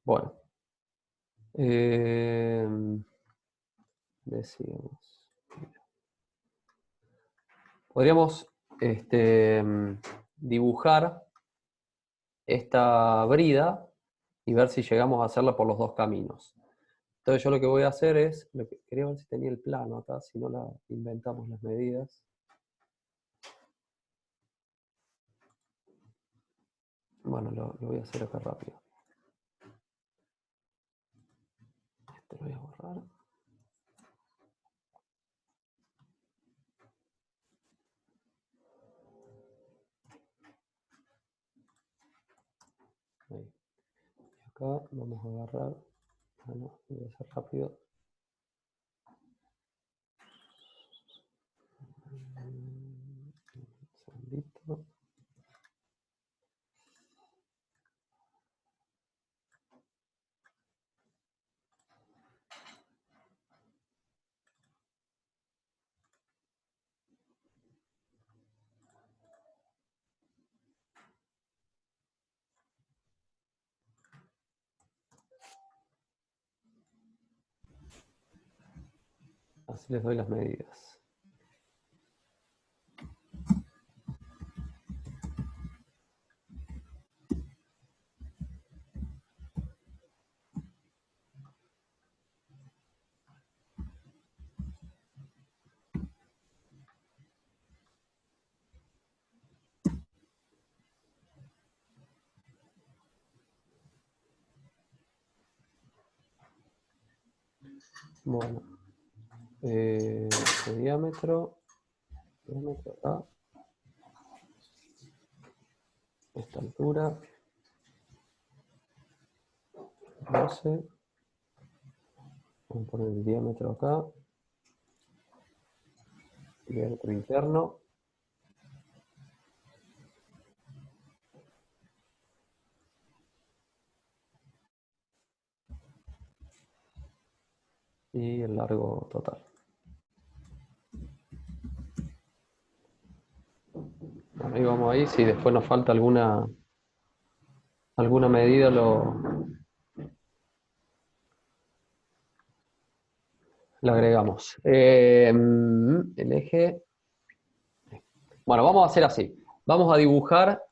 Bueno. Decíamos. Podríamos dibujar esta brida y ver si llegamos a hacerla por los dos caminos. Entonces yo lo que voy a hacer es, quería ver si tenía el plano acá, si no la inventamos las medidas. Bueno, lo voy a hacer acá rápido. Este lo voy a borrar. Ahí. Y acá vamos a agarrar, bueno, voy a hacer rápido. Un segundito. Así les doy las medidas. Bueno, este diámetro acá, esta altura, 12, vamos a poner el diámetro acá, diámetro interno, y el largo total. Bueno, ahí vamos ahí, si después nos falta alguna medida la agregamos. El eje. Bueno, vamos a hacer así. Vamos a dibujar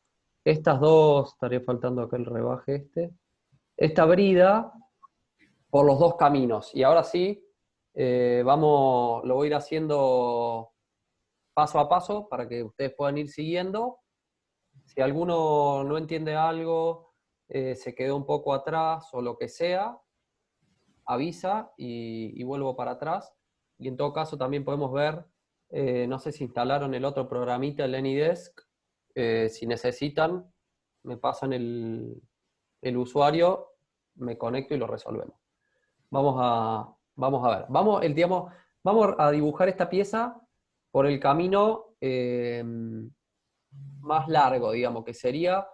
estas dos, estaría faltando acá el rebaje esta brida por los dos caminos. Y ahora sí, lo voy a ir haciendo paso a paso para que ustedes puedan ir siguiendo. Si alguno no entiende algo, se quedó un poco atrás o lo que sea, avisa y vuelvo para atrás. Y en todo caso también podemos ver, no sé si instalaron el otro programita, el AnyDesk. Si necesitan, me pasan el usuario, me conecto y lo resolvemos. Vamos a ver. Vamos a dibujar esta pieza por el camino más largo, digamos, que sería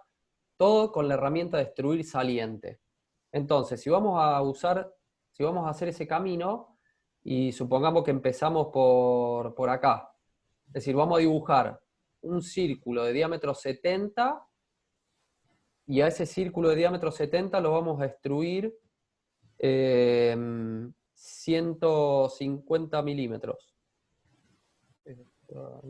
todo con la herramienta de extruir saliente. Entonces, si vamos a hacer ese camino, y supongamos que empezamos por acá, es decir, vamos a dibujar un círculo de diámetro 70, y a ese círculo de diámetro 70 lo vamos a extruir 150 milímetros. A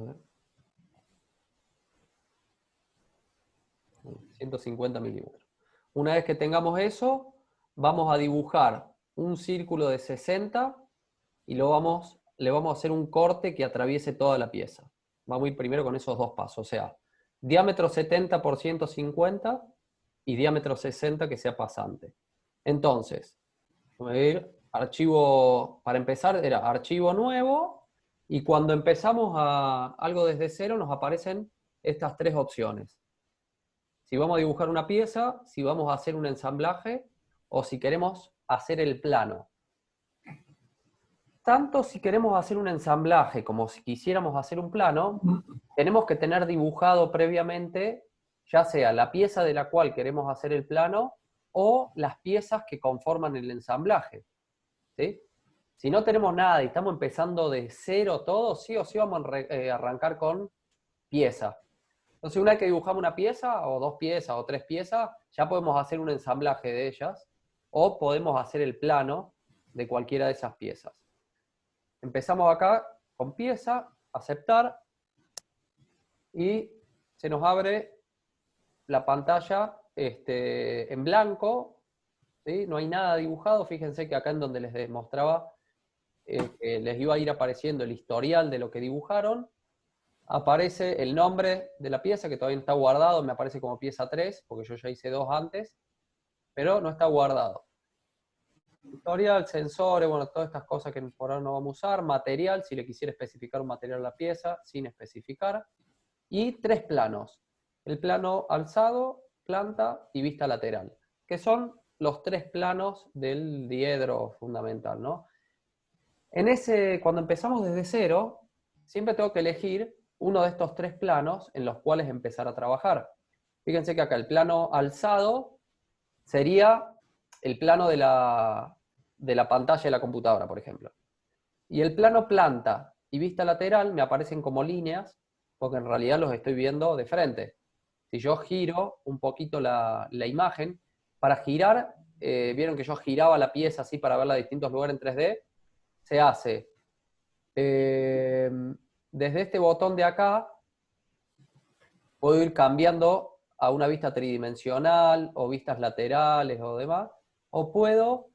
ver. 150 milímetros. Una vez que tengamos eso, vamos a dibujar un círculo de 60 y le vamos a hacer un corte que atraviese toda la pieza. Vamos a ir primero con esos dos pasos, o sea, diámetro 70 por 150 y diámetro 60 que sea pasante. Entonces, voy a ir archivo, para empezar era archivo nuevo, y cuando empezamos a algo desde cero nos aparecen estas tres opciones. Si vamos a dibujar una pieza, si vamos a hacer un ensamblaje o si queremos hacer el plano. Tanto si queremos hacer un ensamblaje como si quisiéramos hacer un plano, tenemos que tener dibujado previamente ya sea la pieza de la cual queremos hacer el plano o las piezas que conforman el ensamblaje. ¿Sí? Si no tenemos nada y estamos empezando de cero todo, sí o sí vamos a arrancar con pieza. Entonces, una vez que dibujamos una pieza, o dos piezas, o tres piezas, ya podemos hacer un ensamblaje de ellas, o podemos hacer el plano de cualquiera de esas piezas. Empezamos acá con pieza, aceptar, y se nos abre la pantalla en blanco, ¿sí? No hay nada dibujado. Fíjense que acá en donde les demostraba que les iba a ir apareciendo el historial de lo que dibujaron, aparece el nombre de la pieza, que todavía no está guardado, me aparece como pieza 3, porque yo ya hice 2 antes, pero no está guardado. Historial, sensores, bueno, todas estas cosas que por ahora no vamos a usar. Material, si le quisiera especificar un material a la pieza, sin especificar. Y 3 planos. El plano alzado, planta y vista lateral, que son los 3 planos del diedro fundamental, ¿no? Cuando empezamos desde cero, siempre tengo que elegir uno de estos 3 planos en los cuales empezar a trabajar. Fíjense que acá el plano alzado sería el plano de la pantalla de la computadora, por ejemplo. Y el plano planta y vista lateral me aparecen como líneas, porque en realidad los estoy viendo de frente. Si yo giro un poquito la imagen, para girar, vieron que yo giraba la pieza así para verla a distintos lugares en 3D, se hace desde este botón de acá, puedo ir cambiando a una vista tridimensional, o vistas laterales o demás, o puedo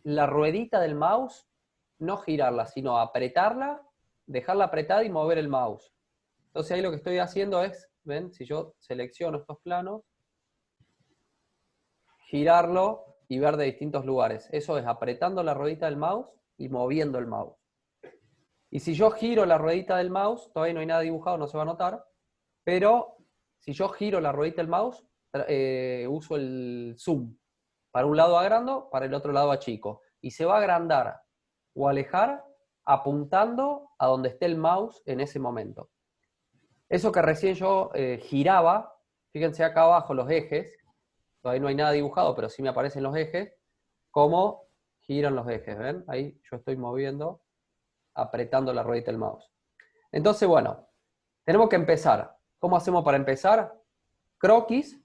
la ruedita del mouse no girarla, sino apretarla, dejarla apretada y mover el mouse. Entonces ahí lo que estoy haciendo es, ven, si yo selecciono estos planos, girarlo y ver de distintos lugares. Eso es apretando la ruedita del mouse y moviendo el mouse. Y si yo giro la ruedita del mouse, todavía no hay nada dibujado, no se va a notar, pero si yo giro la ruedita del mouse, uso el zoom. Para un lado agrando, para el otro lado achico. Y se va a agrandar o alejar apuntando a donde esté el mouse en ese momento. Eso que recién yo giraba, fíjense acá abajo los ejes, todavía no hay nada dibujado, pero sí me aparecen los ejes, cómo giran los ejes, ¿ven? Ahí yo estoy moviendo, apretando la ruedita del mouse. Entonces, bueno, tenemos que empezar. ¿Cómo hacemos para empezar? Croquis.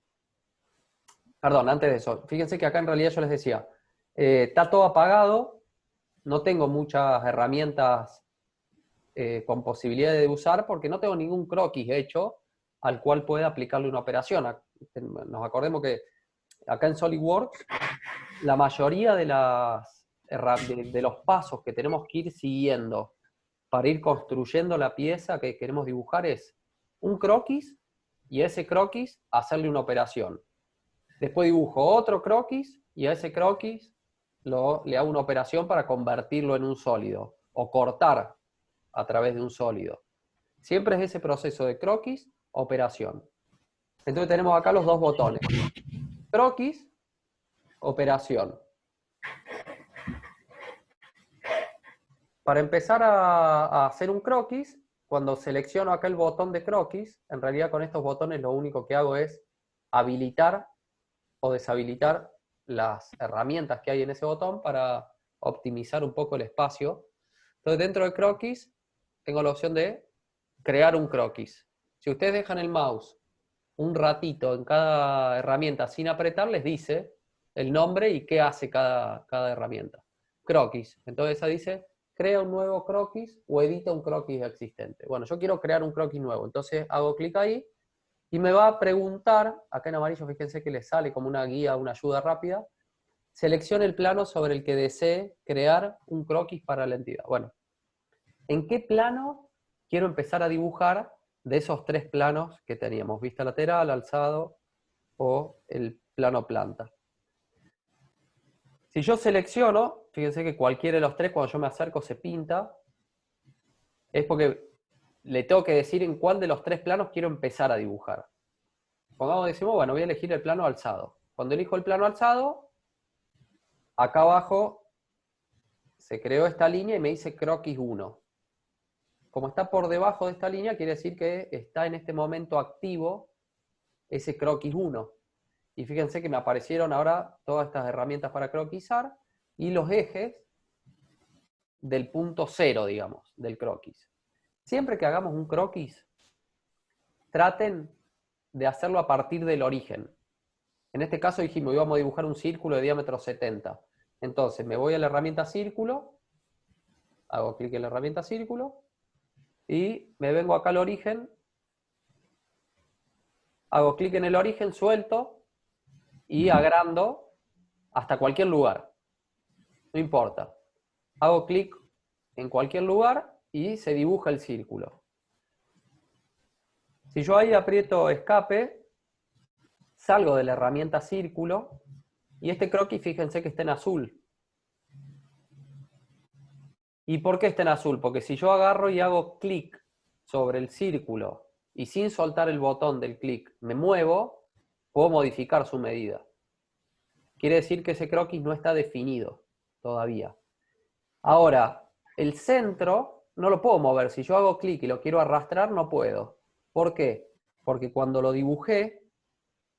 Perdón, antes de eso, fíjense que acá en realidad yo les decía, está todo apagado, no tengo muchas herramientas con posibilidad de usar porque no tengo ningún croquis hecho al cual pueda aplicarle una operación. Nos acordemos que acá en SolidWorks la mayoría de los pasos que tenemos que ir siguiendo para ir construyendo la pieza que queremos dibujar es un croquis y a ese croquis hacerle una operación. Después dibujo otro croquis y a ese croquis le hago una operación para convertirlo en un sólido o cortar a través de un sólido. Siempre es ese proceso de croquis, operación. Entonces tenemos acá los dos botones. Croquis, operación. Para empezar a hacer un croquis, cuando selecciono acá el botón de croquis, en realidad con estos botones lo único que hago es habilitar o deshabilitar las herramientas que hay en ese botón para optimizar un poco el espacio. Entonces dentro de croquis tengo la opción de crear un croquis. Si ustedes dejan el mouse un ratito en cada herramienta sin apretar, les dice el nombre y qué hace cada herramienta. Croquis. Entonces esa dice, crea un nuevo croquis o edita un croquis existente. Bueno, yo quiero crear un croquis nuevo, entonces hago clic ahí y me va a preguntar, acá en amarillo fíjense que le sale como una guía, una ayuda rápida, seleccione el plano sobre el que desee crear un croquis para la entidad. Bueno, ¿en qué plano quiero empezar a dibujar de esos 3 planos que teníamos? Vista lateral, alzado o el plano planta. Si yo selecciono, fíjense que cualquiera de los 3 cuando yo me acerco se pinta, es porque le tengo que decir en cuál de los 3 planos quiero empezar a dibujar. Pongamos, decimos, bueno, voy a elegir el plano alzado. Cuando elijo el plano alzado, acá abajo se creó esta línea y me dice croquis 1. Como está por debajo de esta línea, quiere decir que está en este momento activo ese croquis 1. Y fíjense que me aparecieron ahora todas estas herramientas para croquisar y los ejes del punto 0, digamos, del croquis. Siempre que hagamos un croquis, traten de hacerlo a partir del origen. En este caso dijimos, íbamos a dibujar un círculo de diámetro 70. Entonces me voy a la herramienta círculo, hago clic en la herramienta círculo, y me vengo acá al origen, hago clic en el origen, suelto, y agrando hasta cualquier lugar. No importa. Hago clic en cualquier lugar y se dibuja el círculo. Si yo ahí aprieto escape, salgo de la herramienta círculo y este croquis, fíjense que está en azul. ¿Y por qué está en azul? Porque si yo agarro y hago clic sobre el círculo y sin soltar el botón del clic me muevo, puedo modificar su medida. Quiere decir que ese croquis no está definido todavía. Ahora, el centro no lo puedo mover. Si yo hago clic y lo quiero arrastrar, no puedo. ¿Por qué? Porque cuando lo dibujé,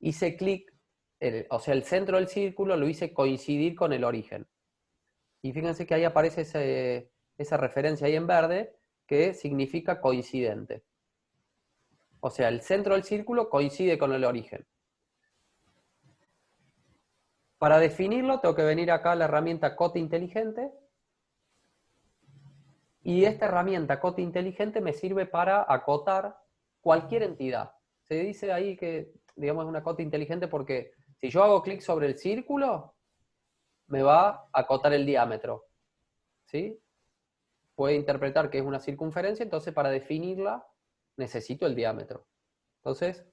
hice clic, o sea, el centro del círculo lo hice coincidir con el origen. Y fíjense que ahí aparece esa referencia ahí en verde, que significa coincidente. O sea, el centro del círculo coincide con el origen. Para definirlo, tengo que venir acá a la herramienta Cote Inteligente. Y esta herramienta Cote Inteligente me sirve para acotar cualquier entidad. Se dice ahí que, digamos, es una cote inteligente porque si yo hago clic sobre el círculo, me va a acotar el diámetro. ¿Sí? Puede interpretar que es una circunferencia, entonces para definirla necesito el diámetro. Entonces,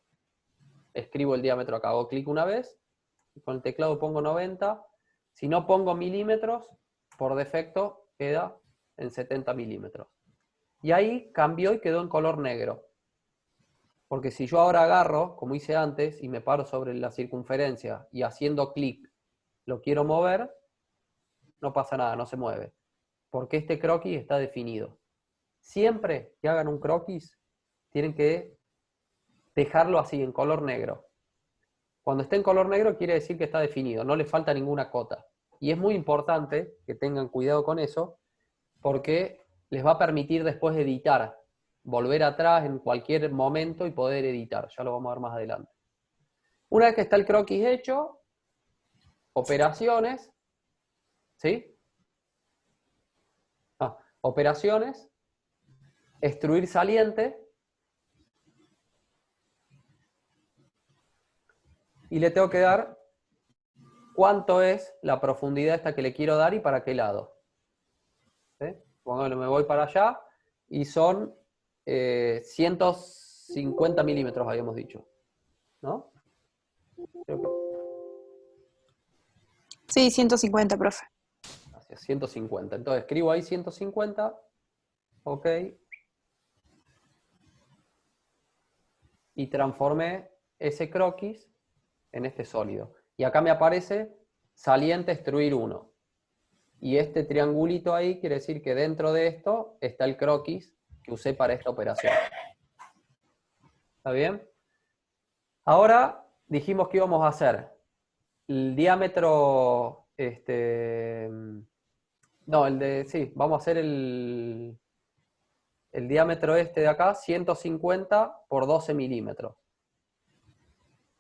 escribo el diámetro acá, hago clic una vez, y con el teclado pongo 90. Si no pongo milímetros, por defecto queda en 70 milímetros. Y ahí cambió y quedó en color negro. Porque si yo ahora agarro, como hice antes, y me paro sobre la circunferencia y haciendo clic lo quiero mover, no pasa nada, no se mueve. Porque este croquis está definido. Siempre que hagan un croquis, tienen que dejarlo así, en color negro. Cuando esté en color negro quiere decir que está definido, no le falta ninguna cota. Y es muy importante que tengan cuidado con eso, porque les va a permitir después editar, volver atrás en cualquier momento y poder editar. Ya lo vamos a ver más adelante. Una vez que está el croquis hecho, operaciones, ¿sí? Operaciones, extruir saliente, y le tengo que dar cuánto es la profundidad esta que le quiero dar y para qué lado. ¿Sí? Bueno, me voy para allá y son 150 milímetros, habíamos dicho. ¿No? Creo que... Sí, 150, profe. Hacia 150. Entonces escribo ahí 150. Ok. Y transformé ese croquis en este sólido. Y acá me aparece saliente extruir 1. Y este triangulito ahí quiere decir que dentro de esto está el croquis que usé para esta operación. ¿Está bien? Ahora dijimos que íbamos a hacer el diámetro, no, sí, vamos a hacer el diámetro este de acá, 150 por 12 milímetros.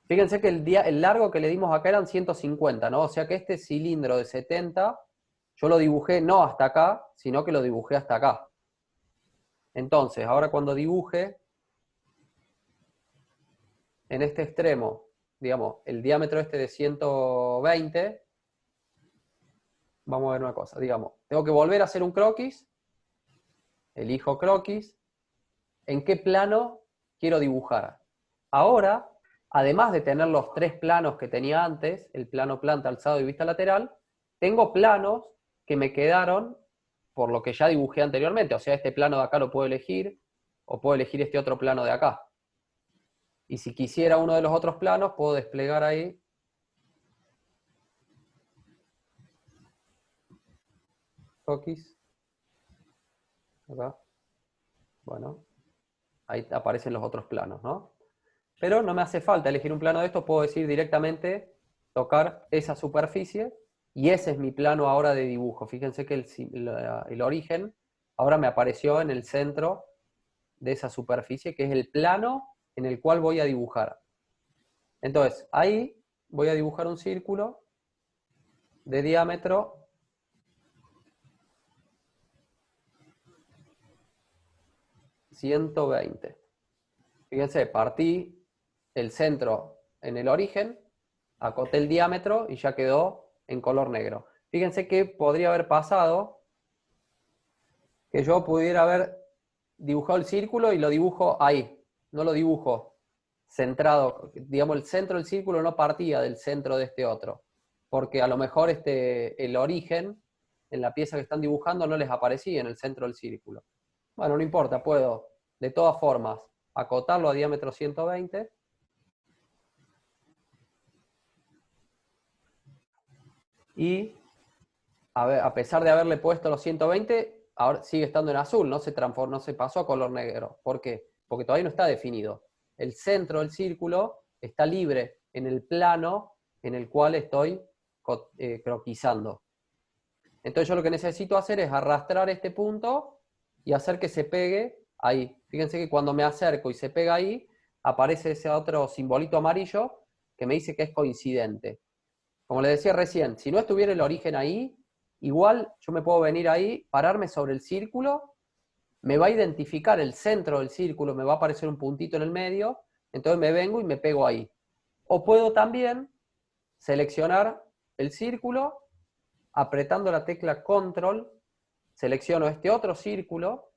Fíjense que el largo que le dimos acá eran 150, ¿no? O sea que este cilindro de 70, yo lo dibujé no hasta acá, sino que lo dibujé hasta acá. Entonces, ahora cuando dibuje en este extremo, digamos, el diámetro este de 120, vamos a ver una cosa, digamos, tengo que volver a hacer un croquis, elijo croquis, ¿en qué plano quiero dibujar? Ahora, además de tener los 3 planos que tenía antes, el plano planta, alzado y vista lateral, tengo planos que me quedaron por lo que ya dibujé anteriormente. O sea, este plano de acá lo puedo elegir, o puedo elegir este otro plano de acá. Y si quisiera uno de los otros planos, puedo desplegar ahí croquis. Acá. Bueno, ahí aparecen los otros planos, ¿no? Pero no me hace falta elegir un plano de estos, puedo decir directamente, tocar esa superficie, y ese es mi plano ahora de dibujo. Fíjense que el origen ahora me apareció en el centro de esa superficie, que es el plano en el cual voy a dibujar. Entonces, ahí voy a dibujar un círculo de diámetro 120. Fíjense, partí el centro en el origen, acoté el diámetro y ya quedó en color negro. Fíjense que podría haber pasado que yo pudiera haber dibujado el círculo y lo dibujo ahí, no lo dibujo centrado, digamos, el centro del círculo no partía del centro de este otro, porque a lo mejor el origen en la pieza que están dibujando no les aparecía en el centro del círculo. Bueno, no importa, puedo de todas formas acotarlo a diámetro 120 y a pesar de haberle puesto los 120, ahora sigue estando en azul, no se transformó, no se pasó a color negro. ¿Por qué? Porque todavía no está definido. El centro del círculo está libre en el plano en el cual estoy croquisando. Entonces yo lo que necesito hacer es arrastrar este punto y hacer que se pegue ahí. Fíjense que cuando me acerco y se pega ahí, aparece ese otro simbolito amarillo que me dice que es coincidente. Como les decía recién, si no estuviera el origen ahí, igual yo me puedo venir ahí, pararme sobre el círculo, me va a identificar el centro del círculo, me va a aparecer un puntito en el medio, entonces me vengo y me pego ahí. O puedo también seleccionar el círculo, apretando la tecla Control, selecciono este otro círculo,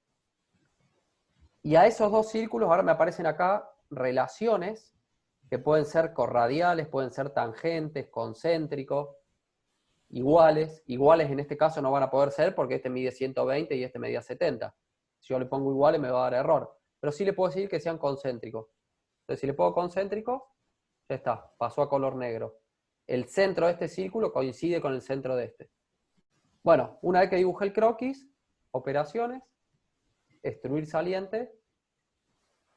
y a esos dos círculos ahora me aparecen acá relaciones, que pueden ser corradiales, pueden ser tangentes, concéntricos, iguales en este caso no van a poder ser porque este mide 120 y este medía 70. Si yo le pongo iguales me va a dar error. Pero sí le puedo decir que sean concéntricos. Entonces si le pongo concéntrico, ya está, pasó a color negro. El centro de este círculo coincide con el centro de este. Bueno, una vez que dibujé el croquis, operaciones, extruir saliente,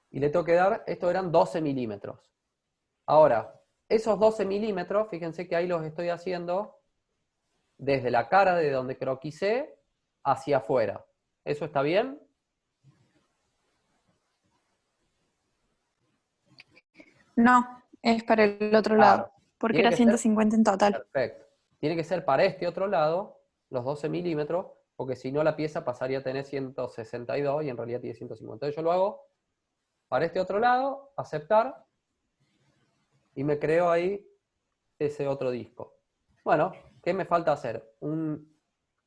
y le tengo que dar, esto eran 12 milímetros. Ahora, esos 12 milímetros, fíjense que ahí los estoy haciendo desde la cara de donde croquisé hacia afuera. ¿Eso está bien? No, es para el otro Claro. lado, porque Tiene era que ser 150 en total. perfecto. Tiene que ser para este otro lado, los 12 milímetros, porque si no la pieza pasaría a tener 162 y en realidad tiene 150. Entonces yo lo hago para este otro lado, aceptar, y me creo ahí ese otro disco. Bueno, ¿qué me falta hacer? Un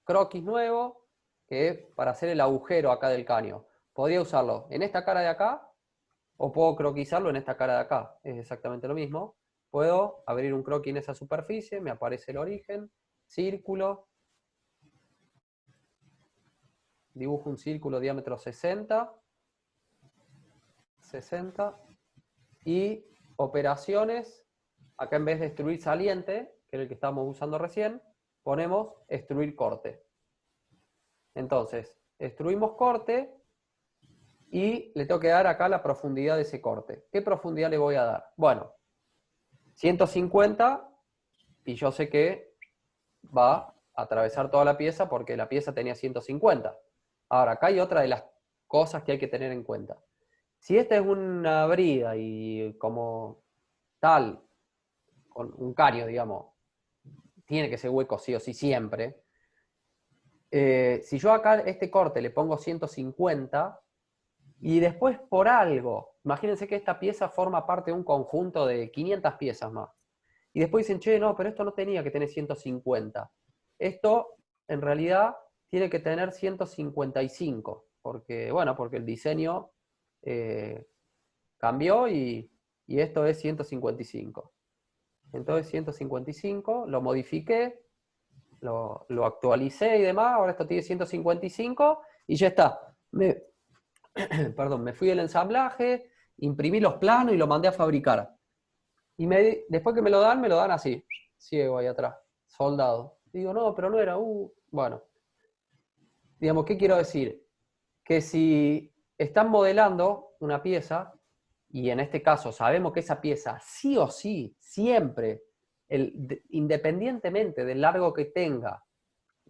croquis nuevo, que es para hacer el agujero acá del caño. Podría usarlo en esta cara de acá, o puedo croquisarlo en esta cara de acá. Es exactamente lo mismo. Puedo abrir un croquis en esa superficie, me aparece el origen, círculo, dibujo un círculo diámetro 60, y operaciones, acá en vez de extruir saliente, que era el que estábamos usando recién, ponemos extruir corte. Entonces, extruimos corte y le tengo que dar acá la profundidad de ese corte. ¿Qué profundidad le voy a dar? Bueno, 150, y yo sé que va a atravesar toda la pieza porque la pieza tenía 150. Ahora, acá hay otra de las cosas que hay que tener en cuenta. Si esta es una brida y como tal, con un caño, digamos, tiene que ser hueco sí o sí siempre. Si yo acá este corte le pongo 150 y después por algo, imagínense que esta pieza forma parte de un conjunto de 500 piezas más. Y después dicen, che, no, pero esto no tenía que tener 150. Esto, en realidad, tiene que tener 155, porque, bueno, porque el diseño cambió y esto es 155. Entonces 155, lo modifiqué, lo actualicé y demás, ahora esto tiene 155 y ya está. Perdón, me fui del ensamblaje, imprimí los planos y lo mandé a fabricar. Y después que me lo dan así, ciego ahí atrás, soldado. Y digo, no, pero no era, bueno. Digamos, ¿qué quiero decir? Que si están modelando una pieza, y en este caso sabemos que esa pieza sí o sí, siempre, independientemente del largo que tenga,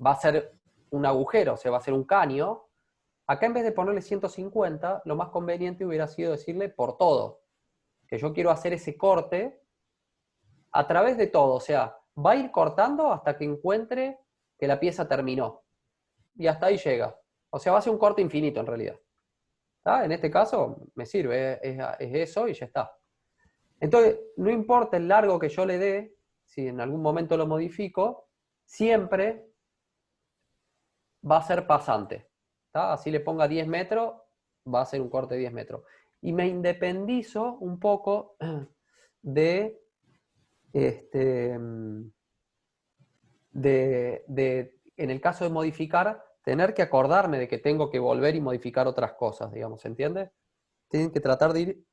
va a ser un agujero, o sea, va a ser un caño, acá en vez de ponerle 150, lo más conveniente hubiera sido decirle por todo. que yo quiero hacer ese corte a través de todo. O sea, va a ir cortando hasta que encuentre que la pieza terminó. Y hasta ahí llega. O sea, va a ser un corte infinito en realidad. ¿Está? En este caso me sirve, es eso y ya está. Entonces, no importa el largo que yo le dé, si en algún momento lo modifico, siempre va a ser pasante. ¿Está? Así le ponga 10 metros, va a ser un corte de 10 metros. Y me independizo un poco de, en el caso de modificar, tener que acordarme de que tengo que volver y modificar otras cosas, digamos, ¿se entiende? Tienen que tratar de ir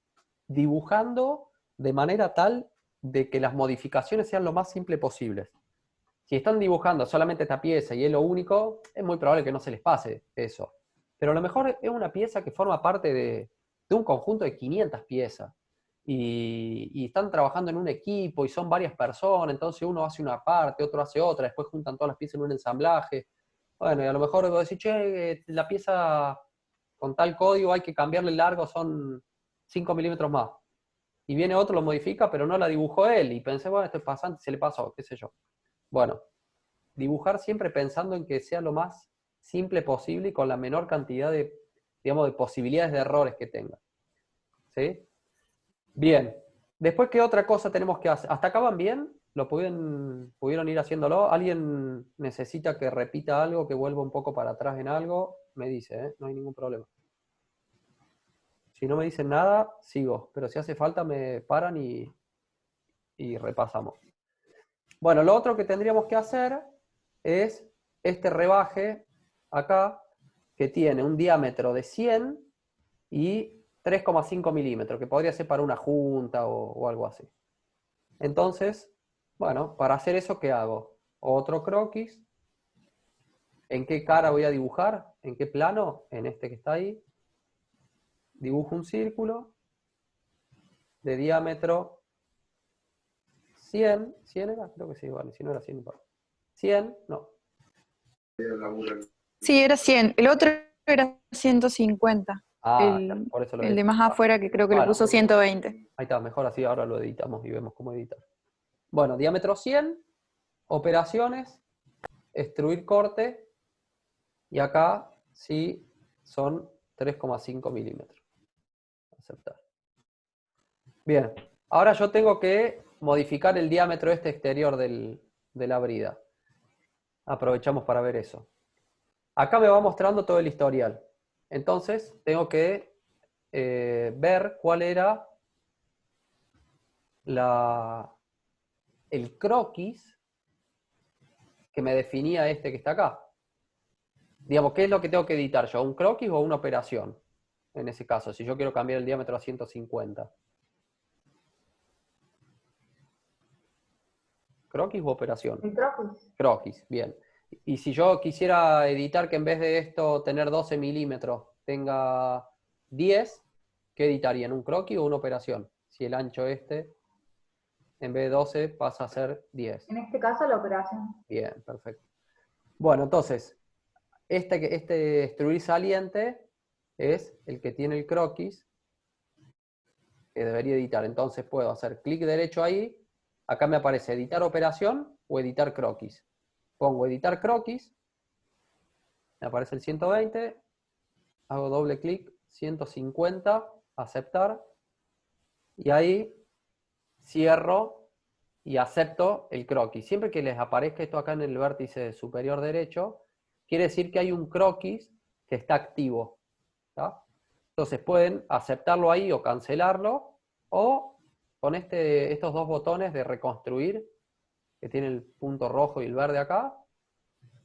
dibujando de manera tal de que las modificaciones sean lo más simple posibles. Si están dibujando solamente esta pieza y es lo único, es muy probable que no se les pase eso. Pero a lo mejor es una pieza que forma parte de un conjunto de 500 piezas. Y están trabajando en un equipo y son varias personas, entonces uno hace una parte, otro hace otra, después juntan todas las piezas en un ensamblaje. Bueno, y a lo mejor vos decís, che, la pieza con tal código hay que cambiarle el largo, son 5 milímetros más. Y viene otro, lo modifica, pero no la dibujó él. Y pensé, bueno, esto es pasante, se le pasó, qué sé yo. Bueno, dibujar siempre pensando en que sea lo más simple posible y con la menor cantidad de, digamos, de posibilidades de errores que tenga. ¿Sí? Bien. Después, ¿qué otra cosa tenemos que hacer? ¿Hasta acá van bien? ¿Pudieron ir haciéndolo? ¿Alguien necesita que repita algo, que vuelva un poco para atrás en algo? Me dice, ¿eh? No hay ningún problema. Si no me dicen nada, sigo. Pero si hace falta, me paran y repasamos. Bueno, lo otro que tendríamos que hacer es este rebaje acá, que tiene un diámetro de 100 y 3,5 milímetros, que podría ser para una junta o algo así. Entonces, bueno, para hacer eso, ¿qué hago? Otro croquis. ¿En qué cara voy a dibujar? ¿En qué plano? En este que está ahí. Dibujo un círculo de diámetro 100. ¿100 era? Creo que sí, vale. Si no era 100, no importa. 100, no. Sí, era 100. El otro era 150. Ah, El, por eso lo el de decía. más afuera que creo que le Bueno, puso 120. ahí está, mejor así, ahora lo editamos y vemos cómo editar. Bueno, diámetro 100, operaciones, extruir corte, y acá sí son 3,5 milímetros. Aceptar. Bien, ahora yo tengo que modificar el diámetro este exterior de la brida. Aprovechamos para ver eso. Acá me va mostrando todo el historial. Entonces, tengo que ver cuál era el croquis que me definía este que está acá. Digamos, ¿qué es lo que tengo que editar yo? ¿Un croquis o una operación? En ese caso, si yo quiero cambiar el diámetro a 150. ¿Croquis u operación? El croquis. Croquis, bien. Y si yo quisiera editar que en vez de esto tener 12 milímetros tenga 10, ¿qué editaría? ¿En un croquis o una operación? Si el ancho este, en vez de 12, pasa a ser 10. En este caso, la operación. Bien, perfecto. Bueno, entonces, este extruir saliente es el que tiene el croquis que debería editar. Entonces puedo hacer clic derecho ahí. Acá me aparece editar operación o editar croquis. Pongo editar croquis. Me aparece el 120. Hago doble clic, 150, aceptar. Y ahí cierro y acepto el croquis. Siempre que les aparezca esto acá en el vértice superior derecho, quiere decir que hay un croquis que está activo. ¿Tá? Entonces pueden aceptarlo ahí o cancelarlo, o con estos dos botones de reconstruir, que tiene el punto rojo y el verde acá,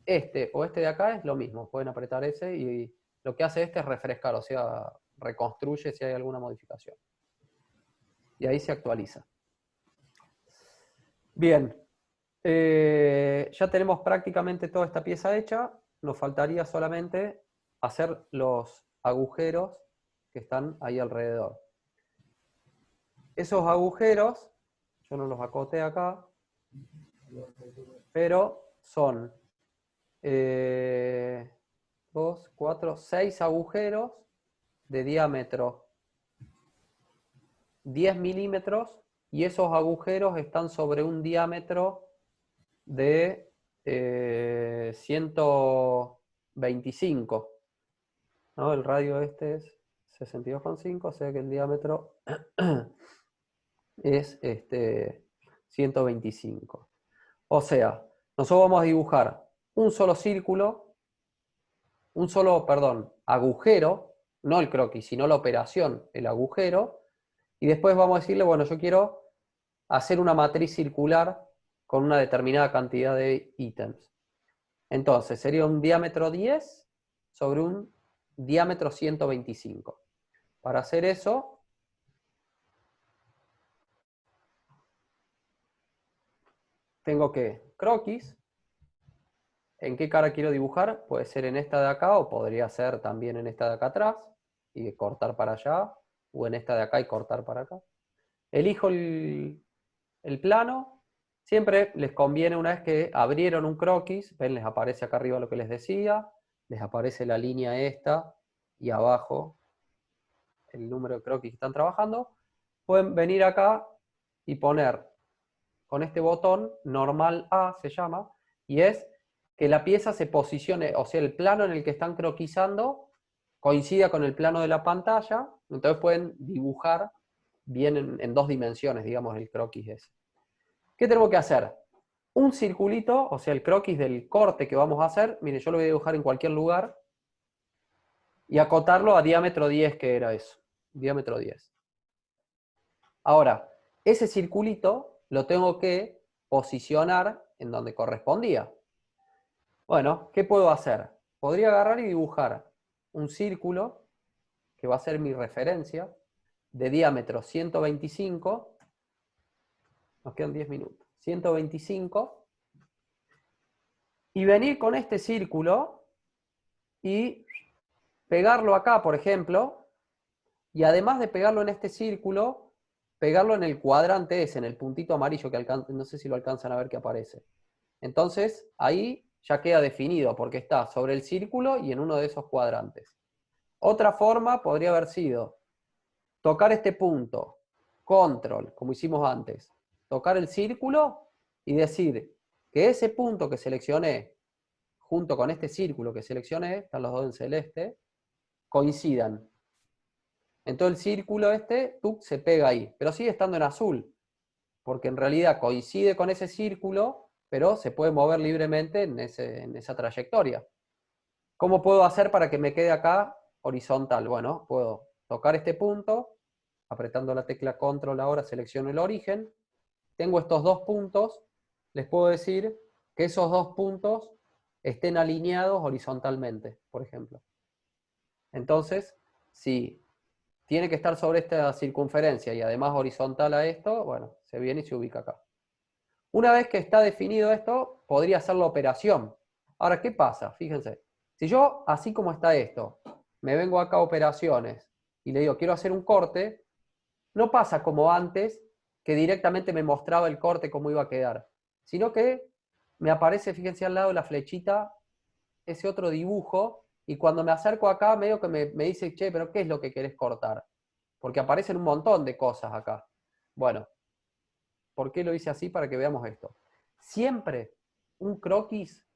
este o este de acá es lo mismo, pueden apretar ese y lo que hace este es refrescar, o sea, reconstruye si hay alguna modificación. Y ahí se actualiza. Bien, ya tenemos prácticamente toda esta pieza hecha, nos faltaría solamente hacer los agujeros que están ahí alrededor. Esos agujeros, yo no los acoté acá, pero son 2, 4, 6 agujeros de diámetro 10 milímetros y esos agujeros están sobre un diámetro de 125, ¿no? El radio este es 62,5, o sea que el diámetro es 125. O sea, nosotros vamos a dibujar un solo círculo, perdón, agujero, no el croquis, sino la operación, el agujero, y después vamos a decirle, bueno, yo quiero hacer una matriz circular con una determinada cantidad de ítems. Entonces, sería un diámetro 10 sobre un diámetro 125. Para hacer eso, tengo que croquis. ¿En qué cara quiero dibujar? Puede ser en esta de acá o podría ser también en esta de acá atrás y cortar para allá, o en esta de acá y cortar para acá. Elijo el plano. Siempre les conviene, una vez que abrieron un croquis, ven, les aparece acá arriba lo que les decía, les aparece la línea esta y abajo el número de croquis que están trabajando, pueden venir acá y poner con este botón, normal A se llama, y es que la pieza se posicione, o sea, el plano en el que están croquisando coincida con el plano de la pantalla, entonces pueden dibujar bien en 2 dimensiones, digamos, el croquis ese. ¿Qué tenemos que hacer? Un circulito, o sea, el croquis del corte que vamos a hacer, mire, yo lo voy a dibujar en cualquier lugar, y acotarlo a diámetro 10, que era eso, diámetro 10. Ahora, ese circulito lo tengo que posicionar en donde correspondía. Bueno, ¿qué puedo hacer? Podría agarrar y dibujar un círculo, que va a ser mi referencia, de diámetro 125, nos quedan 10 minutos, 125, y venir con este círculo y pegarlo acá, por ejemplo, y además de pegarlo en este círculo, pegarlo en el cuadrante ese, en el puntito amarillo que no sé si lo alcanzan a ver que aparece. Entonces, ahí ya queda definido, porque está sobre el círculo y en uno de esos cuadrantes. Otra forma podría haber sido tocar este punto, control, como hicimos antes, tocar el círculo y decir que ese punto que seleccioné, junto con este círculo que seleccioné, están los dos en celeste, coincidan. Entonces el círculo se pega ahí, pero sigue estando en azul, porque en realidad coincide con ese círculo, pero se puede mover libremente en esa trayectoria. ¿Cómo puedo hacer para que me quede acá horizontal? Bueno, puedo tocar este punto, apretando la tecla control ahora selecciono el origen, tengo estos 2 puntos, les puedo decir que esos 2 puntos estén alineados horizontalmente, por ejemplo. Entonces, si tiene que estar sobre esta circunferencia y además horizontal a esto, bueno, se viene y se ubica acá. Una vez que está definido esto, podría hacer la operación. Ahora, ¿qué pasa? Fíjense, si yo, así como está esto, me vengo acá a operaciones y le digo, quiero hacer un corte, no pasa como antes, que directamente me mostraba el corte cómo iba a quedar, sino que me aparece, fíjense al lado de la flechita, ese otro dibujo, y cuando me acerco acá, medio que me dice, che, pero ¿qué es lo que querés cortar? Porque aparecen un montón de cosas acá. Bueno, ¿por qué lo hice así? Para que veamos esto. Siempre un croquis,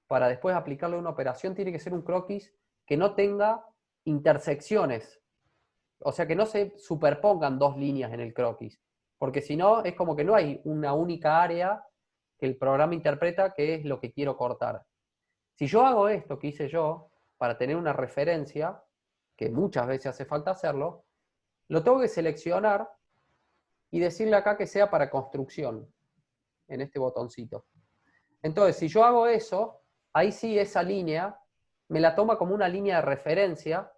para después aplicarle a una operación, tiene que ser un croquis que no tenga intersecciones. O sea, que no se superpongan 2 líneas en el croquis. Porque si no, es como que no hay una única área que el programa interpreta que es lo que quiero cortar. Si yo hago esto que hice yo, para tener una referencia, que muchas veces hace falta hacerlo, lo tengo que seleccionar y decirle acá que sea para construcción, en este botoncito. Entonces, si yo hago eso, ahí sí esa línea me la toma como una línea de referencia.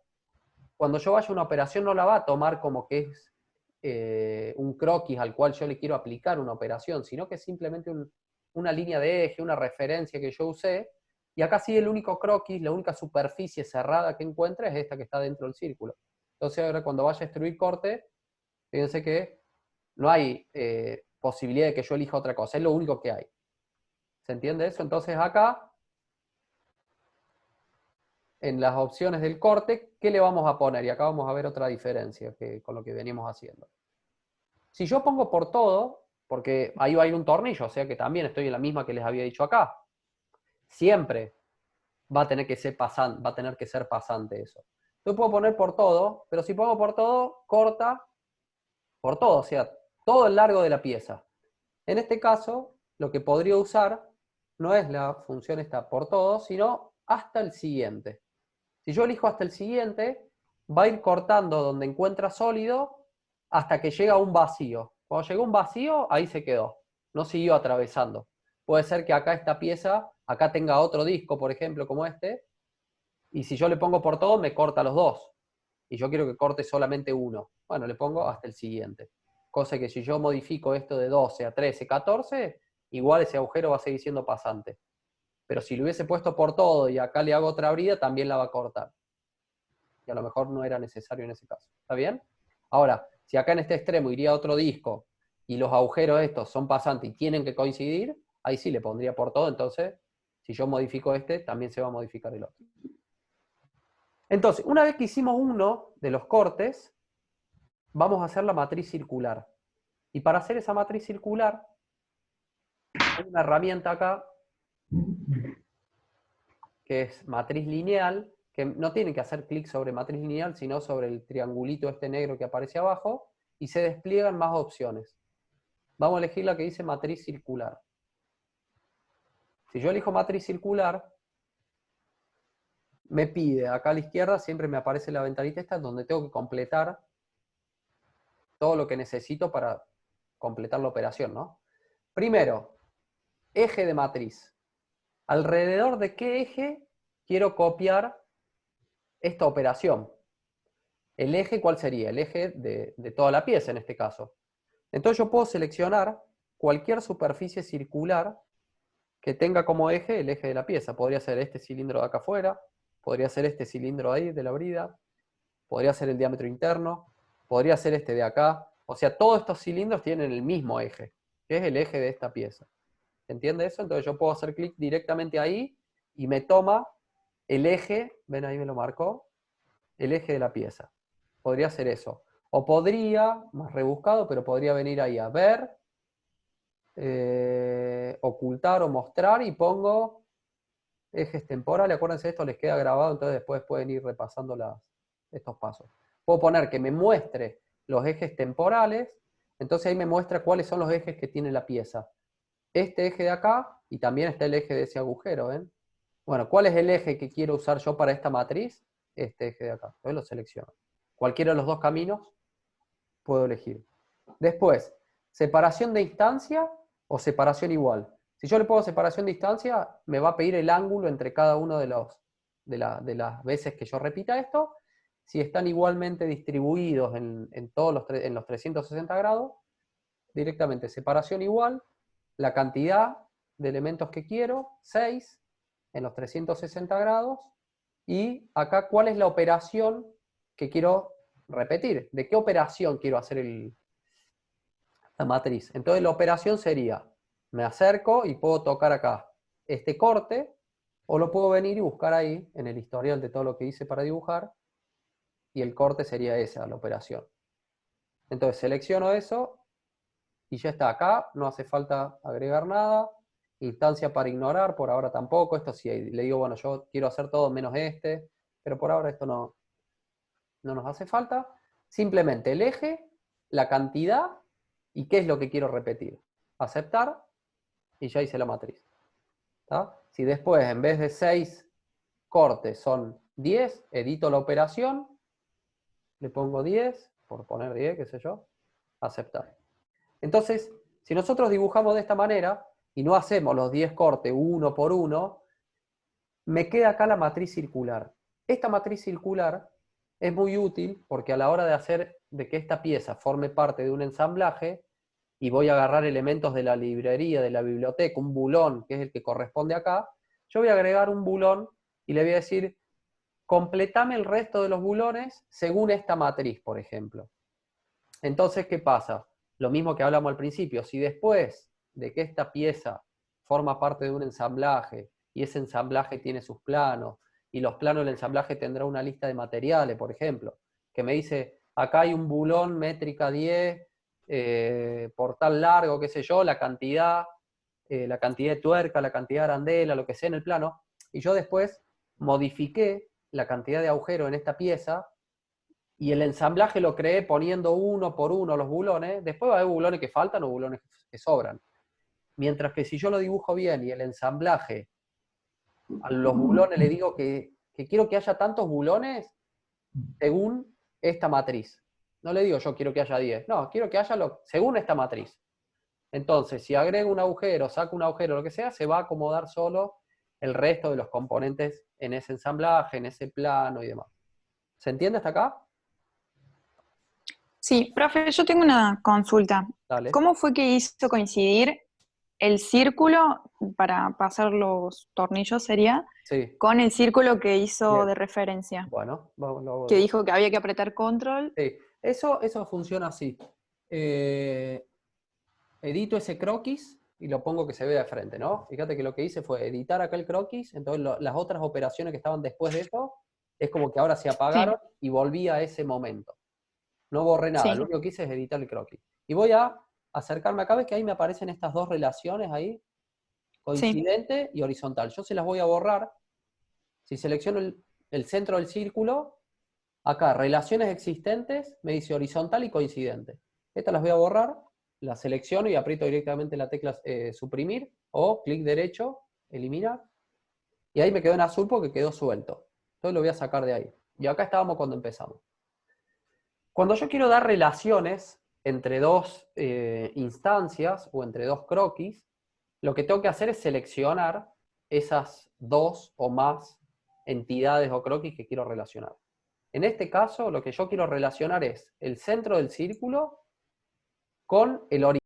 Cuando yo vaya a una operación no la va a tomar como que es un croquis al cual yo le quiero aplicar una operación, sino que es simplemente una línea de eje, una referencia que yo usé, y acá sí el único croquis, la única superficie cerrada que encuentre es esta que está dentro del círculo. Entonces ahora cuando vaya a extruir corte, fíjense que no hay posibilidad de que yo elija otra cosa, es lo único que hay. ¿Se entiende eso? Entonces acá, en las opciones del corte, ¿qué le vamos a poner? Y acá vamos a ver otra diferencia con lo que venimos haciendo. Si yo pongo por todo, porque ahí va a ir un tornillo, o sea que también estoy en la misma que les había dicho acá. Siempre va a tener que ser pasante, va a tener que ser pasante eso. Yo puedo poner por todo, pero si pongo por todo, corta por todo, o sea, todo el largo de la pieza. En este caso, lo que podría usar no es la función esta por todo, sino hasta el siguiente. Si yo elijo hasta el siguiente, va a ir cortando donde encuentra sólido hasta que llega a un vacío. Cuando llegó a un vacío, ahí se quedó. No siguió atravesando. Puede ser que acá esta pieza, acá tenga otro disco, por ejemplo, como este, y si yo le pongo por todo, me corta los dos. Y yo quiero que corte solamente uno. Bueno, le pongo hasta el siguiente. Cosa que si yo modifico esto de 12 a 13, 14, igual ese agujero va a seguir siendo pasante. Pero si lo hubiese puesto por todo y acá le hago otra abrida, también la va a cortar. Y a lo mejor no era necesario en ese caso. ¿Está bien? Ahora, si acá en este extremo iría otro disco y los agujeros estos son pasantes y tienen que coincidir, ahí sí le pondría por todo. Entonces, si yo modifico este, también se va a modificar el otro. Entonces, una vez que hicimos uno de los cortes, vamos a hacer la matriz circular. Y para hacer esa matriz circular, hay una herramienta acá que es matriz lineal, que no tienen que hacer clic sobre matriz lineal, sino sobre el triangulito este negro que aparece abajo, y se despliegan más opciones. Vamos a elegir la que dice matriz circular. Si yo elijo matriz circular, me pide, acá a la izquierda siempre me aparece la ventanita esta, donde tengo que completar todo lo que necesito para completar la operación, ¿no? Primero, eje de matriz. ¿Alrededor de qué eje quiero copiar esta operación? ¿El eje cuál sería? El eje de toda la pieza en este caso. Entonces yo puedo seleccionar cualquier superficie circular que tenga como eje el eje de la pieza. Podría ser este cilindro de acá afuera, podría ser este cilindro ahí de la brida, podría ser el diámetro interno, podría ser este de acá. O sea, todos estos cilindros tienen el mismo eje, que es el eje de esta pieza. ¿Se entiende eso? Entonces yo puedo hacer clic directamente ahí y me toma el eje, ven ahí me lo marcó, el eje de la pieza. Podría ser eso. O podría, más rebuscado, pero podría venir ahí a ver, ocultar o mostrar y pongo ejes temporales. Acuérdense, esto les queda grabado, entonces después pueden ir repasando estos pasos. Puedo poner que me muestre los ejes temporales, entonces ahí me muestra cuáles son los ejes que tiene la pieza. Este eje de acá, y también está el eje de ese agujero, ¿ven? Bueno, ¿cuál es el eje que quiero usar yo para esta matriz? Este eje de acá. Entonces lo selecciono. Cualquiera de los dos caminos puedo elegir. Después, separación de instancia o separación igual. Si yo le pongo separación de instancia, me va a pedir el ángulo entre cada uno de las veces que yo repita esto. Si están igualmente distribuidos en todos en los 360 grados, directamente separación igual, la cantidad de elementos que quiero, 6 en los 360 grados, y acá cuál es la operación que quiero repetir, de qué operación quiero hacer la matriz. Entonces la operación sería, me acerco y puedo tocar acá este corte, o lo puedo venir y buscar ahí, en el historial de todo lo que hice para dibujar, y el corte sería esa, la operación. Entonces selecciono eso, y ya está acá, no hace falta agregar nada. Instancia para ignorar, por ahora tampoco. Esto sí, le digo, bueno, yo quiero hacer todo menos este, pero por ahora esto no nos hace falta. Simplemente el eje, la cantidad y qué es lo que quiero repetir. Aceptar y ya hice la matriz. ¿Está? Si después en vez de 6 cortes son 10, edito la operación, le pongo 10, por poner 10, qué sé yo, aceptar. Entonces, si nosotros dibujamos de esta manera y no hacemos los 10 cortes uno por uno, me queda acá la matriz circular. Esta matriz circular es muy útil porque a la hora de hacer de que esta pieza forme parte de un ensamblaje, y voy a agarrar elementos de la librería, de la biblioteca, un bulón, que es el que corresponde acá, yo voy a agregar un bulón y le voy a decir, completame el resto de los bulones según esta matriz, por ejemplo. Entonces, ¿qué pasa? Lo mismo que hablamos al principio, si después de que esta pieza forma parte de un ensamblaje y ese ensamblaje tiene sus planos y los planos del ensamblaje tendrá una lista de materiales, por ejemplo, que me dice, acá hay un bulón métrica 10 por tal largo, qué sé yo, la cantidad de tuerca, la cantidad de arandela, lo que sea en el plano, y yo después modifiqué la cantidad de agujero en esta pieza, y el ensamblaje lo creé poniendo uno por uno los bulones. Después va a haber bulones que faltan o bulones que sobran. Mientras que si yo lo dibujo bien y el ensamblaje, a los bulones le digo que quiero que haya tantos bulones según esta matriz. No le digo yo quiero que haya 10, no, quiero que haya según esta matriz. Entonces, si agrego un agujero, saco un agujero, lo que sea, se va a acomodar solo el resto de los componentes en ese ensamblaje, en ese plano y demás. ¿Se entiende hasta acá? Sí, profe, yo tengo una consulta. Dale. ¿Cómo fue que hizo coincidir el círculo para pasar los tornillos, sería, Sí. con el círculo que hizo Bien. de referencia? Bueno, Que dijo que había que apretar control. sí. Eso funciona así. Edito ese croquis y lo pongo que se vea de frente, ¿no? Fíjate que lo que hice fue editar acá el croquis, entonces las otras operaciones que estaban después de eso, es como que ahora se apagaron Sí, y volví a ese momento. No borré nada, lo sí, único que hice es editar el croquis. Y voy a acercarme acá, ves que ahí me aparecen estas dos relaciones ahí, sí, coincidente y horizontal. Yo se las voy a borrar. Si selecciono el centro del círculo, acá, relaciones existentes, me dice horizontal y coincidente. Estas las voy a borrar, las selecciono y aprieto directamente la tecla suprimir o clic derecho, eliminar. Y ahí me quedó en azul porque quedó suelto. Entonces lo voy a sacar de ahí. Y acá estábamos cuando empezamos. Cuando yo quiero dar relaciones entre dos instancias o entre dos croquis, lo que tengo que hacer es seleccionar esas dos o más entidades o croquis que quiero relacionar. En este caso, lo que yo quiero relacionar es el centro del círculo con el horizonte.